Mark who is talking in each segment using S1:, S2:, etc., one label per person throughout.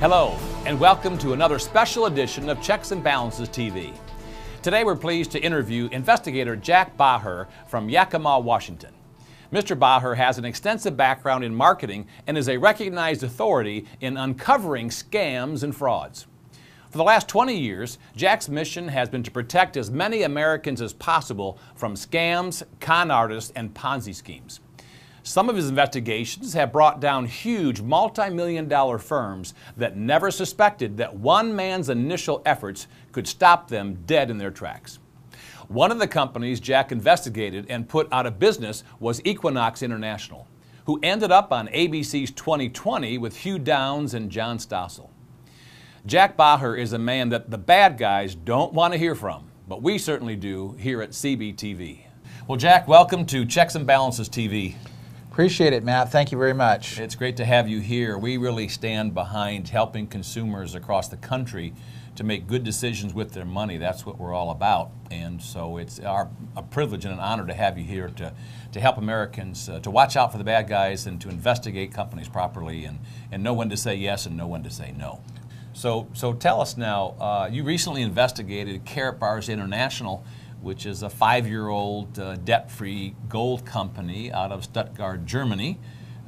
S1: Hello, and welcome to another special edition of Checks and Balances TV. Today we're pleased to interview investigator Jack Baugher from Yakima, Washington. Mr. Baugher has an extensive background in marketing and is a recognized authority in uncovering scams and frauds. For the last 20 years, Jack's mission has been to protect as many Americans as possible from scams, con artists, and Ponzi schemes. Some of his investigations have brought down huge multi-million-dollar firms that never suspected that one man's initial efforts could stop them dead in their tracks. One of the companies Jack investigated and put out of business was Equinox International, who ended up on ABC's 2020 with Hugh Downs and John Stossel. Jack Baugher is a man that the bad guys don't want to hear from, but we certainly do here at CBTV. Well, Jack, welcome to Checks and Balances TV.
S2: Appreciate it, Matt. Thank you very much.
S1: It's great to have you here. We really stand behind helping consumers across the country to make good decisions with their money. That's what we're all about. And so it's a privilege and an honor to have you here to help Americans to watch out for the bad guys and to investigate companies properly and know when to say yes and know when to say no. So tell us now, you recently investigated Karatbars International, which is a 5-year-old debt-free gold company out of Stuttgart, Germany.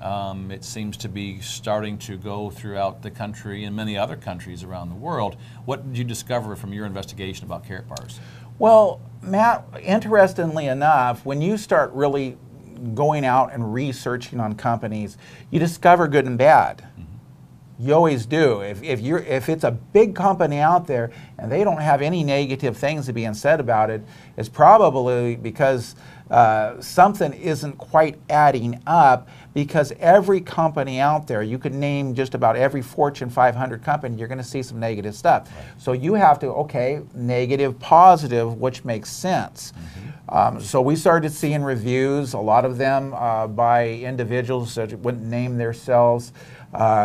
S1: It seems to be starting to go throughout the country and many other countries around the world. What did you discover from your investigation about Karatbars?
S2: Well, Matt, interestingly enough, when you start really going out and researching on companies, you discover good and bad. You always do. If it's a big company out there and they don't have any negative things to be said about it, it's probably because something isn't quite adding up, because every company out there, you could name just about every Fortune 500 company, you're going to see some negative stuff. Right. So you have to, okay, negative, positive, which makes sense. So we started seeing reviews, a lot of them by individuals that wouldn't name themselves,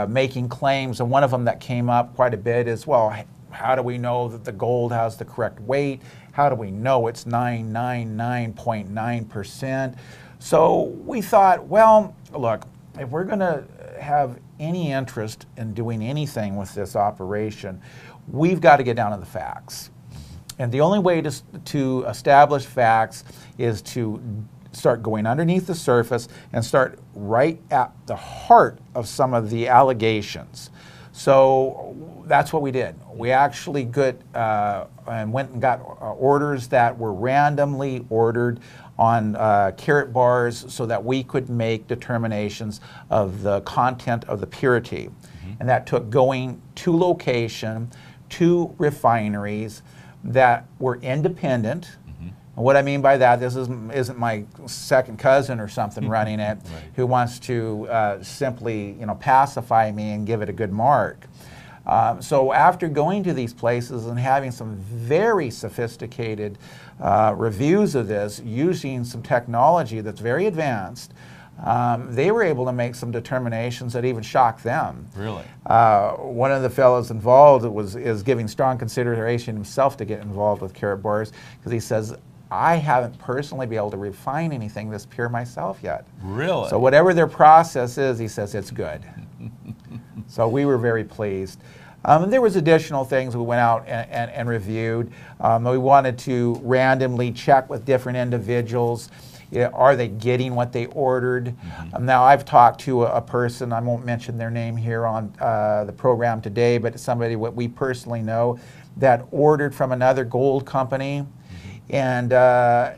S2: making claims, and one of them that came up quite a bit is, well, how do we know that the gold has the correct weight? How do we know it's 999.9%? So we thought, well, look, if we're going to have any interest in doing anything with this operation, we've got to get down to the facts. And the only way to establish facts is to start going underneath the surface and start right at the heart of some of the allegations. So that's what we did. We actually went and got orders that were randomly ordered on Karatbars so that we could make determinations of the content of the purity. And that took going to location, to refineries that were independent. And what I mean by that, this isn't my second cousin or something running it, right, who wants to simply, pacify me and give it a good mark. So after going to these places and having some very sophisticated reviews of this, using some technology that's very advanced, they were able to make some determinations that even shocked them.
S1: Really?
S2: One of the fellows involved is giving strong consideration himself to get involved with Karatbars, because he says, I haven't personally been able to refine anything this pure myself yet.
S1: Really?
S2: So whatever their process is, he says it's good. So we were very pleased. And there was additional things we went out and reviewed. We wanted to randomly check with different individuals. Are they getting what they ordered? Now, I've talked to a person, I won't mention their name here on the program today, but somebody what we personally know that ordered from another gold company. And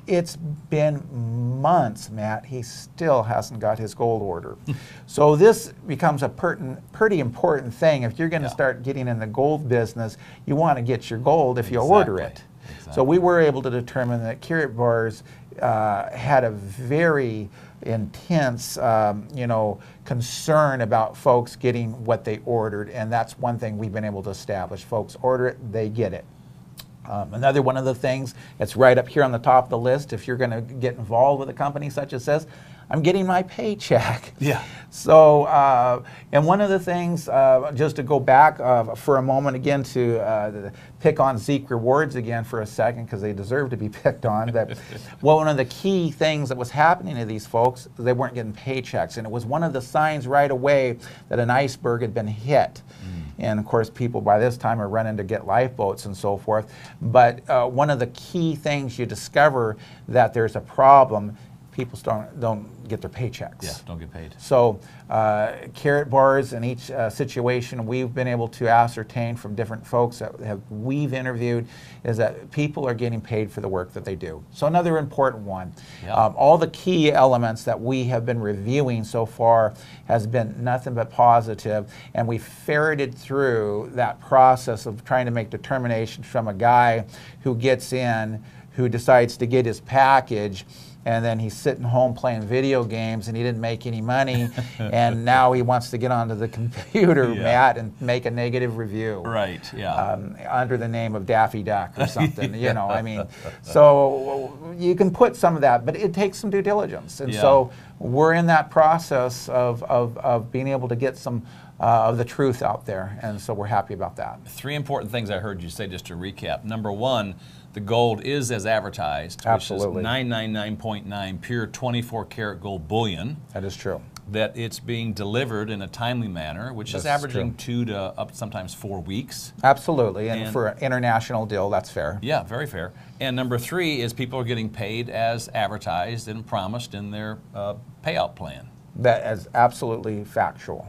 S2: it's been months, Matt, he still hasn't got his gold order. So this becomes a pretty important thing. If you're going to start getting in the gold business, you want to get your gold if you order it. So we were able to determine that Karatbars had a very intense, concern about folks getting what they ordered, and that's one thing we've been able to establish. Folks order it, they get it. Another one of the things that's right up here on the top of the list, if you're going to get involved with a company such as this, I'm getting my paycheck.
S1: Yeah.
S2: So, and one of the things, just to go back for a moment again to pick on Zeke Rewards again for a second, because they deserve to be picked on, that one of the key things that was happening to these folks, they weren't getting paychecks. And it was one of the signs right away that an iceberg had been hit. and of course people by this time are running to get lifeboats and so forth. But one of the key things you discover that there's a problem, people don't get their paychecks.
S1: Yeah, don't get paid.
S2: So carrot bars in each situation, we've been able to ascertain from different folks that we've interviewed is that people are getting paid for the work that they do. So another important one.
S1: Yeah.
S2: All the key elements that we have been reviewing so far has been nothing but positive, and we ferreted through that process of trying to make determinations from a guy who gets in, who decides to get his package, and then he's sitting home playing video games and he didn't make any money, and now he wants to get onto the computer, Matt, and make a negative review.
S1: Right, yeah.
S2: Under the name of Daffy Duck or something, you know, I mean. So you can put some of that, but it takes some due diligence. And so we're in that process of being able to get some of the truth out there, and so we're happy about that. 3
S1: important things I heard you say, just to recap. Number one, the gold is as advertised,
S2: Absolutely.
S1: Which is 999.9 pure 24 karat gold bullion.
S2: That is true.
S1: That it's being delivered in a timely manner, which is averaging 2 to up sometimes 4 weeks.
S2: Absolutely, and for an international deal, that's fair.
S1: Yeah, very fair. And number 3 is people are getting paid as advertised and promised in their payout plan.
S2: That is absolutely factual.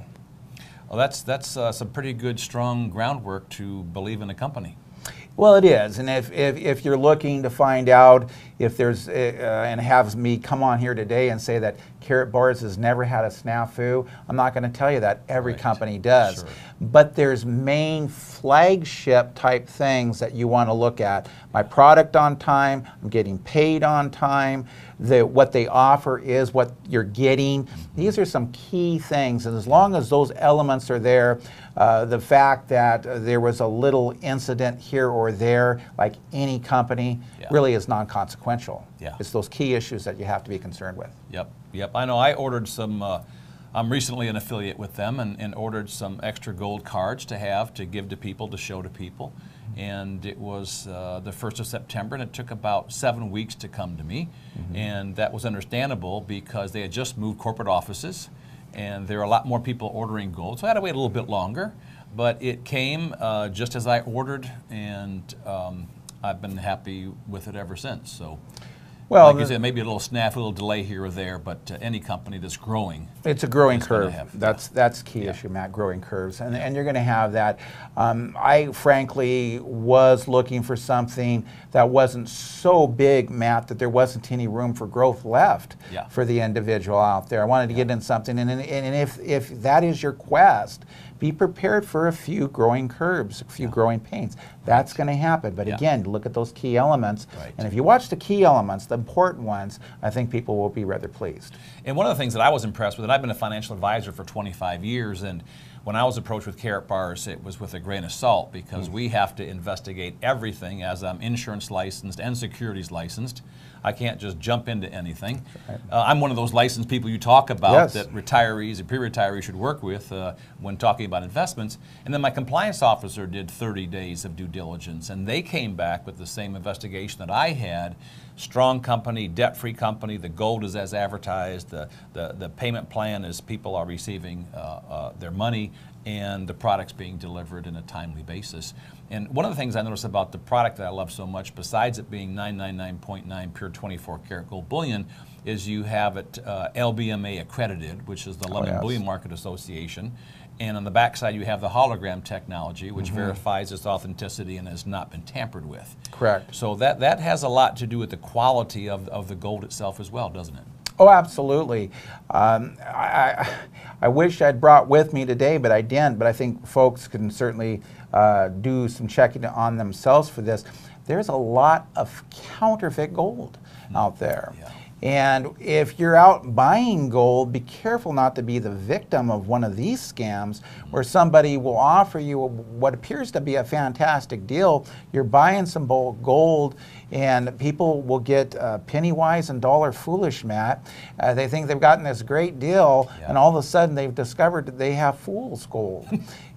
S1: Well, that's some pretty good, strong groundwork to believe in a company.
S2: Well, it is, and if you're looking to find out if there's, and have me come on here today and say that Carrot Bars has never had a snafu, I'm not going to tell you that. Every company does.
S1: Sure.
S2: But there's main flagship type things that you want to look at. My product on time, I'm getting paid on time, what they offer is what you're getting. These are some key things, and as long as those elements are there, the fact that there was a little incident here or there, like any company, really is non-consequential. It's those key issues that you have to be concerned with.
S1: Yep. I know I ordered some, I'm recently an affiliate with them, and ordered some extra gold cards to give to people, to show to people. And it was the 1st of September, and it took about 7 weeks to come to me. And that was understandable because they had just moved corporate offices, and there are a lot more people ordering gold. So I had to wait a little bit longer, but it came just as I ordered, and I've been happy with it ever since. So, well, like you said, maybe a little snafu, a little delay here or there, but any company that's growing,
S2: it's a growing curve. That's key issue, Matt. Growing curves, and you're going to have that. I frankly was looking for something that wasn't so big, Matt, that there wasn't any room for growth left for the individual out there. I wanted to get in something, and if that is your quest, be prepared for a few growing curves, a few growing pains. That's going to happen. But again, look at those key elements. And if you watch the key elements, the important ones, I think people will be rather pleased.
S1: And one of the things that I was impressed with, and I've been a financial advisor for 25 years, and when I was approached with Carrot Bars, it was with a grain of salt, because we have to investigate everything, as I'm insurance licensed and securities licensed. I can't just jump into anything. I'm one of those licensed people you talk about that retirees and pre-retirees should work with when talking about investments. And then my compliance officer did 30 days of due diligence, and they came back with the same investigation that I had. Strong company, debt-free company, the gold is as advertised, the payment plan is people are receiving their money, and the product's being delivered in a timely basis. And one of the things I noticed about the product that I love so much, besides it being 999.9 pure 24 karat gold bullion, is you have it LBMA accredited, which is the London Bullion Market Association. And on the back side, you have the hologram technology, which verifies its authenticity and has not been tampered with.
S2: Correct.
S1: So that has a lot to do with the quality of the gold itself as well, doesn't it?
S2: Oh, absolutely. I wish I'd brought with me today, but I didn't. But I think folks can certainly do some checking on themselves for this. There's a lot of counterfeit gold out there. And if you're out buying gold, be careful not to be the victim of one of these scams where somebody will offer you what appears to be a fantastic deal. You're buying some gold, and people will get penny wise and dollar foolish, Matt. They think they've gotten this great deal, and all of a sudden they've discovered that they have fool's gold.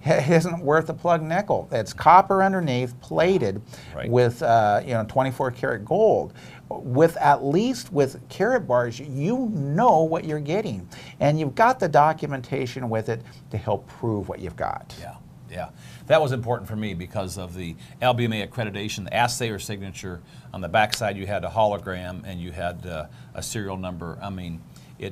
S2: It isn't worth a plug nickel. It's copper underneath, plated with 24 karat gold. With at least with Carrot Bars, you know what you're getting, and you've got the documentation with it to help prove what you've got.
S1: Yeah, that was important for me because of the LBMA accreditation, the assayer signature. On the backside, you had a hologram and you had a serial number. I mean,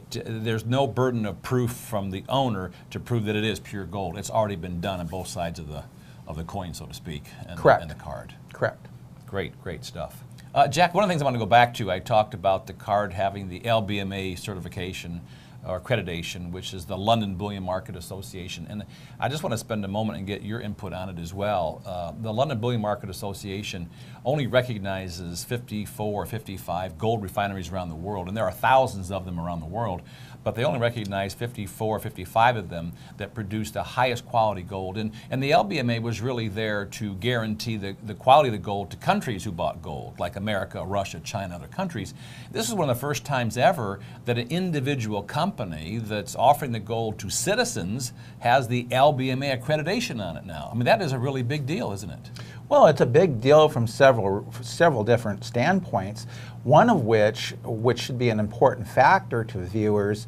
S1: there's no burden of proof from the owner to prove that it is pure gold. It's already been done on both sides of the coin, so to speak, and,
S2: Correct.
S1: And the card.
S2: Correct.
S1: Great stuff. Jack, one of the things I want to go back to, I talked about the card having the LBMA certification or accreditation, which is the London Bullion Market Association. And I just want to spend a moment and get your input on it as well. The London Bullion Market Association only recognizes 54 or 55 gold refineries around the world, and there are thousands of them around the world, but they only recognize 54 or 55 of them that produce the highest quality gold. And the LBMA was really there to guarantee the quality of the gold to countries who bought gold, like America, Russia, China, other countries. This is one of the first times ever that an individual company that's offering the gold to citizens has the LBMA accreditation on it now. I mean, that is a really big deal, isn't it?
S2: Well, it's a big deal from several different standpoints. One of which should be an important factor to viewers,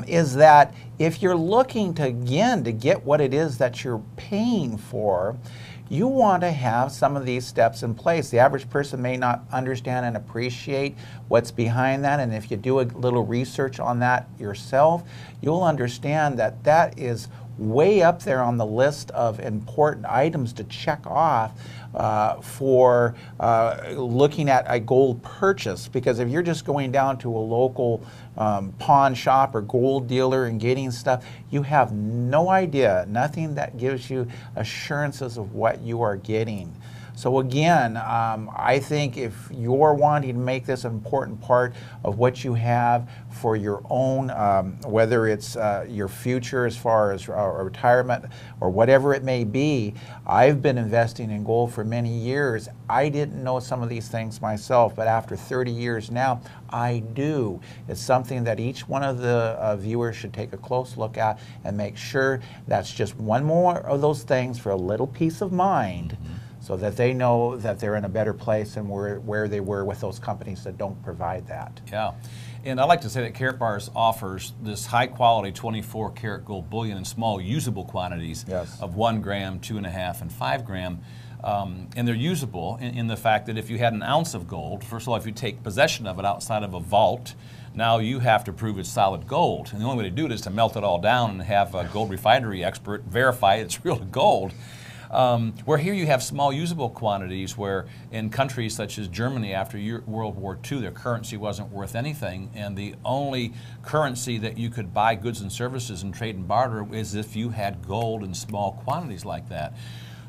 S2: is that if you're looking to get what it is that you're paying for, you want to have some of these steps in place. The average person may not understand and appreciate what's behind that, and if you do a little research on that yourself, you'll understand that that is way up there on the list of important items to check off for looking at a gold purchase. Because if you're just going down to a local pawn shop or gold dealer and getting stuff, you have no idea, nothing that gives you assurances of what you are getting. So again, I think if you're wanting to make this an important part of what you have for your own, whether it's your future as far as retirement or whatever it may be, I've been investing in gold for many years. I didn't know some of these things myself, but after 30 years now, I do. It's something that each one of the viewers should take a close look at and make sure that's just one more of those things for a little peace of mind. So that they know that they're in a better place than where they were with those companies that don't provide that.
S1: Yeah, and I like to say that Karat Bars offers this high quality 24 karat gold bullion in small usable quantities of 1 gram, 2.5, and 5 gram. And they're usable in the fact that if you had an ounce of gold, first of all, if you take possession of it outside of a vault, now you have to prove it's solid gold. And the only way to do it is to melt it all down and have a gold refinery expert verify it's real gold. Where here you have small usable quantities, where in countries such as Germany after World War II, their currency wasn't worth anything, and the only currency that you could buy goods and services and trade and barter is if you had gold in small quantities like that.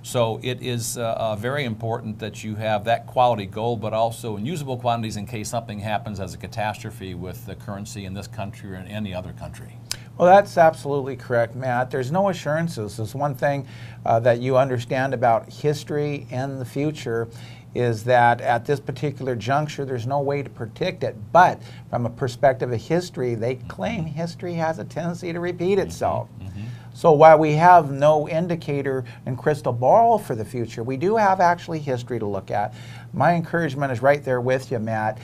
S1: So it is very important that you have that quality gold, but also in usable quantities in case something happens as a catastrophe with the currency in this country or in any other country.
S2: Well, that's absolutely correct, Matt. There's no assurances. There's one thing that you understand about history and the future is that at this particular juncture, there's no way to predict it. But from a perspective of history, they claim history has a tendency to repeat itself. So while we have no indicator and crystal ball for the future, we do have actually history to look at. My encouragement is right there with you, Matt.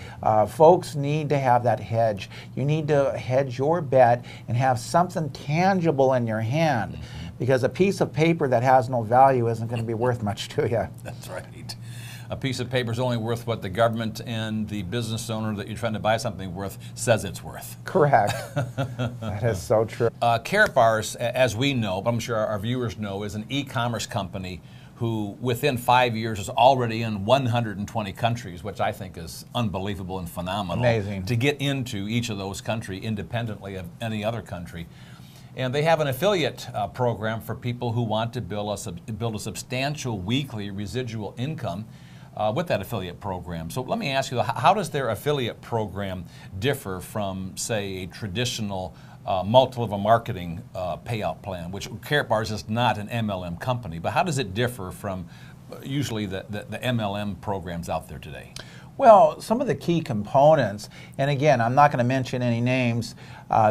S2: Folks need to have that hedge. You need to hedge your bet and have something tangible in your hand, because a piece of paper that has no value isn't going to be worth much to you.
S1: That's right. A piece of paper is only worth what the government and the business owner that you're trying to buy something worth says it's worth.
S2: Correct. That is so true.
S1: Karat Bars, as we know, but I'm sure our viewers know, is an e-commerce company who within 5 years is already in 120 countries, which I think is unbelievable and phenomenal.
S2: Amazing.
S1: To get into each of those countries independently of any other country. And they have an affiliate program for people who want to build a substantial weekly residual income with that affiliate program. So let me ask you, how does their affiliate program differ from, say, a traditional multi-level marketing payout plan, which Karat Bars is not an MLM company, but how does it differ from usually the MLM programs out there today?
S2: Well, some of the key components, and again, I'm not going to mention any names.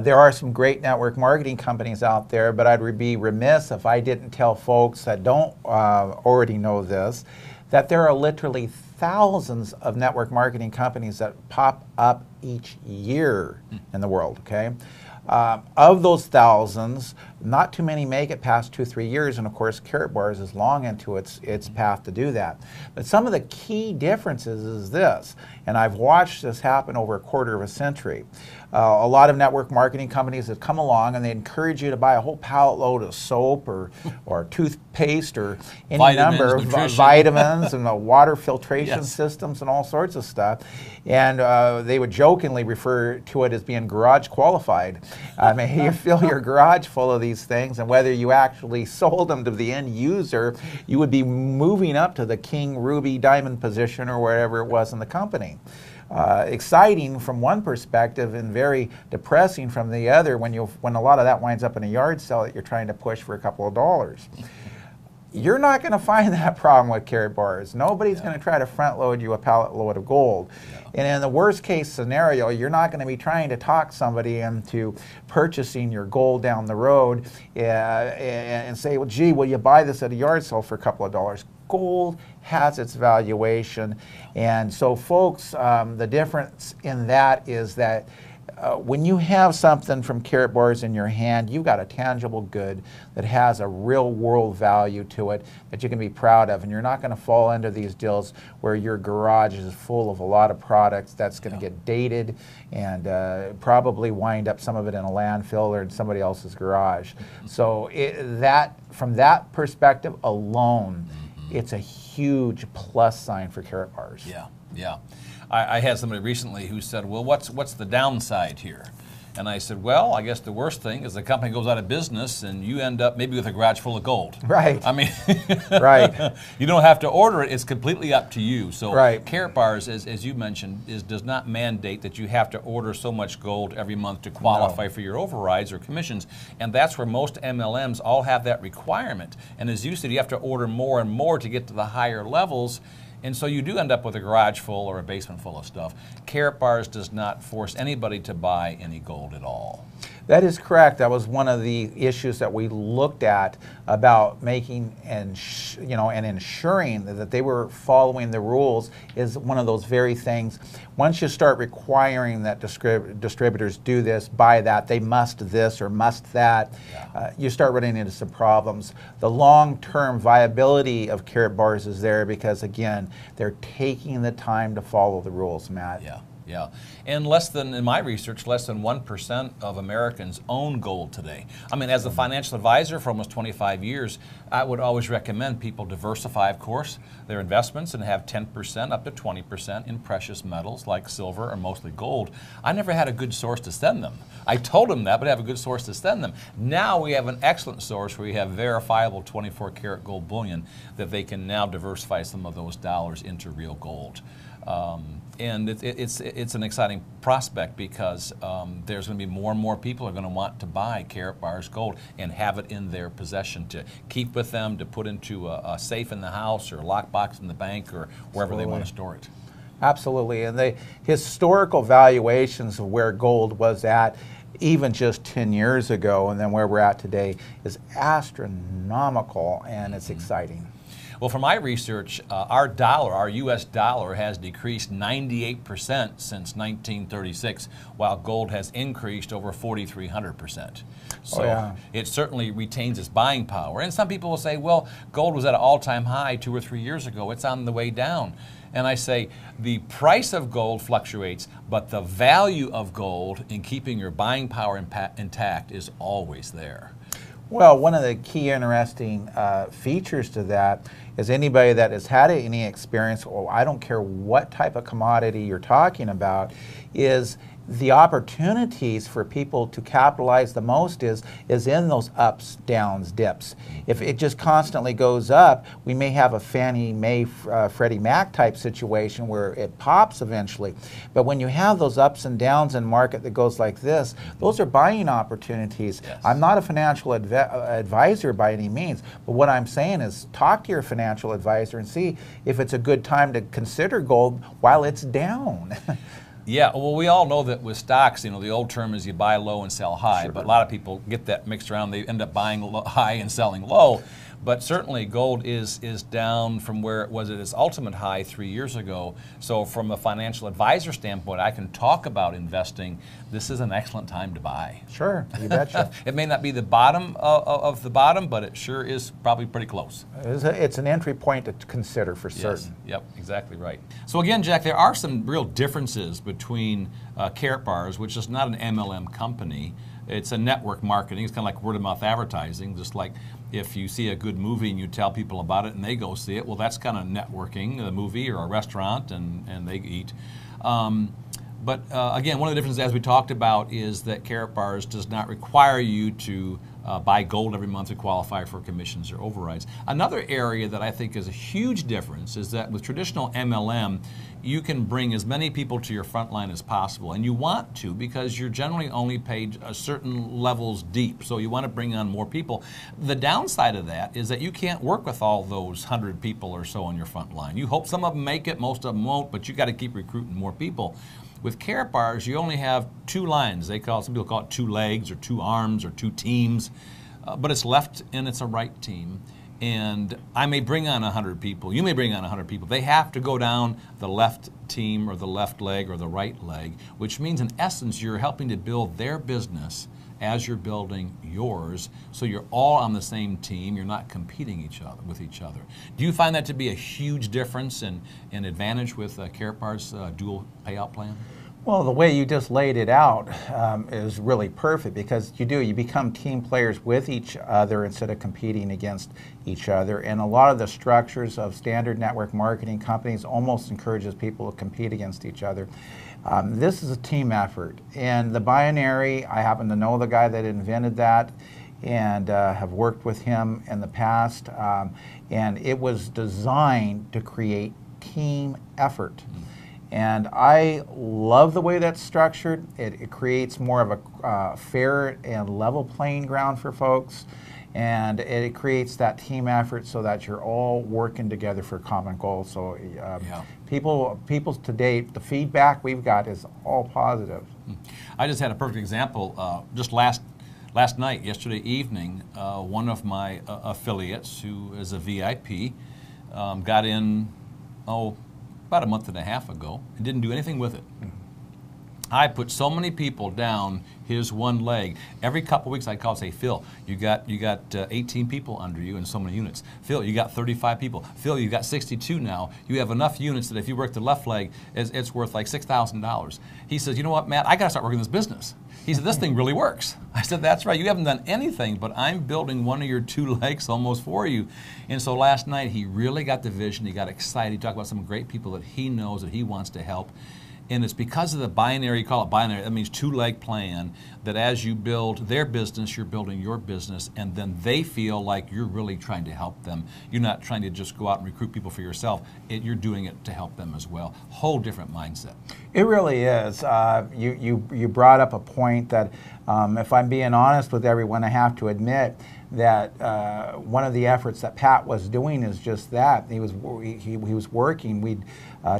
S2: There are some great network marketing companies out there, but I'd be remiss if I didn't tell folks that don't already know this, that there are literally thousands of network marketing companies that pop up each year in the world, okay? Of those thousands, not too many make it past 2-3 years, and of course Karatbars is long into its path to do that. But some of the key differences is this, and I've watched this happen over a quarter of a century. A lot of network marketing companies have come along and they encourage you to buy a whole pallet load of soap or toothpaste or any number of vitamins and the water filtration systems and all sorts of stuff. And they would jokingly refer to it as being garage qualified. I mean, you fill your garage full of these things, and whether you actually sold them to the end user, you would be moving up to the king, ruby, diamond position or wherever it was in the company. Exciting from one perspective and very depressing from the other when a lot of that winds up in a yard sale that you're trying to push for a couple of dollars. You're not going to find that problem with Karatbars. Nobody's going to try to front load you a pallet load of gold. And in the worst case scenario, you're not going to be trying to talk somebody into purchasing your gold down the road and say, well, gee, will you buy this at a yard sale for a couple of dollars? Gold has its valuation. And so folks, the difference in that is that when you have something from Karatbars in your hand, you've got a tangible good that has a real world value to it that you can be proud of, and you're not going to fall into these deals where your garage is full of a lot of products that's going to get dated and probably wind up some of it in a landfill or in somebody else's garage. So from that perspective alone, it's a huge plus sign for Karatbars.
S1: Yeah, yeah. I had somebody recently who said, well, what's the downside here? And I said, well, I guess the worst thing is the company goes out of business and you end up maybe with a garage full of gold.
S2: Right.
S1: I mean,
S2: right.
S1: You don't have to order it. It's completely up to you. So
S2: right.
S1: Karatbars, as you mentioned, does not mandate that you have to order so much gold every month to qualify for your overrides or commissions. And that's where most MLMs all have that requirement. And as you said, you have to order more and more to get to the higher levels. And so you do end up with a garage full or a basement full of stuff. Karatbars does not force anybody to buy any gold at all.
S2: That is correct. That was one of the issues that we looked at about making and ensuring that they were following the rules is one of those very things. Once you start requiring that distributors do this, buy that, they must this or must that, you start running into some problems. The long-term viability of Karatbars is there because, again, they're taking the time to follow the rules, Matt.
S1: Yeah. Yeah, and in my research, less than 1% of Americans own gold today. I mean, as a financial advisor for almost 25 years, I would always recommend people diversify, of course, their investments and have 10% up to 20% in precious metals like silver or mostly gold. I never had a good source to send them. I told them that, but I have a good source to send them. Now we have an excellent source where we have verifiable 24-karat gold bullion that they can now diversify some of those dollars into real gold. And it's an exciting prospect because there's going to be more and more people are going to want to buy Karatbars gold and have it in their possession to keep with them, to put into a safe in the house or a lockbox in the bank or wherever they want to store it.
S2: Absolutely, and the historical valuations of where gold was at even just 10 years ago and then where we're at today is astronomical, and it's exciting.
S1: Well, from my research, our U.S. dollar has decreased 98% since 1936, while gold has increased over 4,300%. So it certainly retains its buying power. And some people will say, well, gold was at an all-time high 2 or 3 years ago. It's on the way down. And I say the price of gold fluctuates, but the value of gold in keeping your buying power intact is always there.
S2: Well, one of the key interesting features to that is anybody that has had any experience, or I don't care what type of commodity you're talking about, is the opportunities for people to capitalize the most is in those ups, downs, dips. If it just constantly goes up, we may have a Fannie Mae, Freddie Mac type situation where it pops eventually. But when you have those ups and downs in market that goes like this, those are buying opportunities. Yes. I'm not a financial advisor by any means, but what I'm saying is talk to your financial advisor and see if it's a good time to consider gold while it's down.
S1: Yeah, well, we all know that with stocks, the old term is you buy low and sell high,
S2: Sure.
S1: but a lot of people get that mixed around. They end up buying high and selling low. But certainly gold is down from where it was at its ultimate high 3 years ago. So from a financial advisor standpoint, I can talk about investing. This is an excellent time to buy.
S2: Sure, you betcha.
S1: It may not be the bottom of the bottom, but it sure is probably pretty close.
S2: It's an entry point to consider for certain.
S1: Yes, yep, exactly right. So again, Jack, there are some real differences between Carrot Bars, which is not an MLM company. It's a network marketing. It's kind of like word-of-mouth advertising, just like if you see a good movie and you tell people about it and they go see it, well, that's kind of networking, a movie or a restaurant, and they eat. But again, one of the differences, as we talked about, is that Carrot Bars does not require you to buy gold every month to qualify for commissions or overrides. Another area that I think is a huge difference is that with traditional MLM, you can bring as many people to your front line as possible, and you want to because you're generally only paid certain levels deep, so you want to bring on more people. The downside of that is that you can't work with all those 100 people or so on your front line. You hope some of them make it, most of them won't, but you got to keep recruiting more people. With Carrot Bars, you only have two lines. Some people call it two legs or two arms or two teams, but it's left and it's a right team. And I may bring on 100 people, you may bring on 100 people. They have to go down the left team or the left leg or the right leg, which means in essence you're helping to build their business as you're building yours, so you're all on the same team, you're not competing with each other. Do you find that to be a huge difference and advantage with Carrot Bar's dual payout plan?
S2: Well, the way you just laid it out is really perfect because you become team players with each other instead of competing against each other. And a lot of the structures of standard network marketing companies almost encourages people to compete against each other. This is a team effort. And the binary, I happen to know the guy that invented that and have worked with him in the past. And it was designed to create team effort. And I love the way that's structured. It creates more of a fair and level playing ground for folks. And it creates that team effort so that you're all working together for a common goal. So people to date, the feedback we've got is all positive.
S1: I just had a perfect example. Just last night, yesterday evening, one of my affiliates, who is a VIP, got in, about a month and a half ago, and didn't do anything with it. I put so many people down his one leg. Every couple weeks I'd call and say, Phil, you got 18 people under you in so many units. Phil, you got 35 people. Phil, you got 62 now. You have enough units that if you work the left leg, it's worth like $6,000. He says, you know what, Matt, I got to start working this business. He said, this thing really works. I said, that's right, you haven't done anything, but I'm building one of your two legs almost for you. And so last night he really got the vision, he got excited, he talked about some great people that he knows that he wants to help. And it's because of the binary, you call it binary, that means two-leg plan, that as you build their business, you're building your business, and then they feel like you're really trying to help them. You're not trying to just go out and recruit people for yourself. You're doing it to help them as well. Whole different mindset.
S2: It really is. You brought up a point that, if I'm being honest with everyone, I have to admit that one of the efforts that Pat was doing is just that. He was working. We'd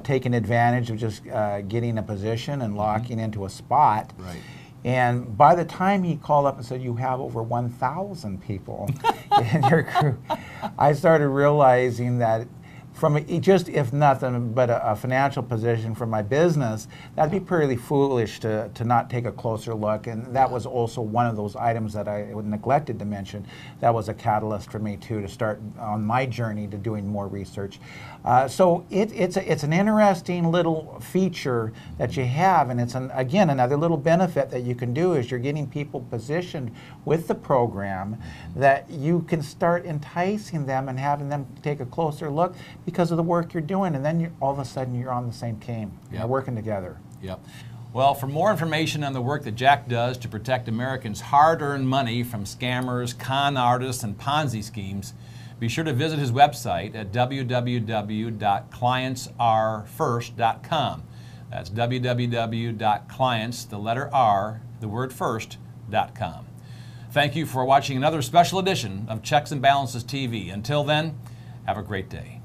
S2: taken advantage of just getting a position and locking into a spot.
S1: Right.
S2: And by the time he called up and said, you have over 1,000 people in your crew, I started realizing that from just, if nothing but a financial position for my business, that'd be pretty foolish to not take a closer look. And that was also one of those items that I neglected to mention. That was a catalyst for me too, to start on my journey to doing more research. So it's an interesting little feature that you have, and it's again another little benefit that you can do is you're getting people positioned with the program that you can start enticing them and having them take a closer look because of the work you're doing, and then all of a sudden you're on the same team. Yep. You're working together.
S1: Yep. Well, for more information on the work that Jack does to protect Americans' hard-earned money from scammers, con artists, and Ponzi schemes, be sure to visit his website at www.clientsrefirst.com. That's www.clients, the letter R, the word first.com. Thank you for watching another special edition of Checks and Balances TV. Until then, have a great day.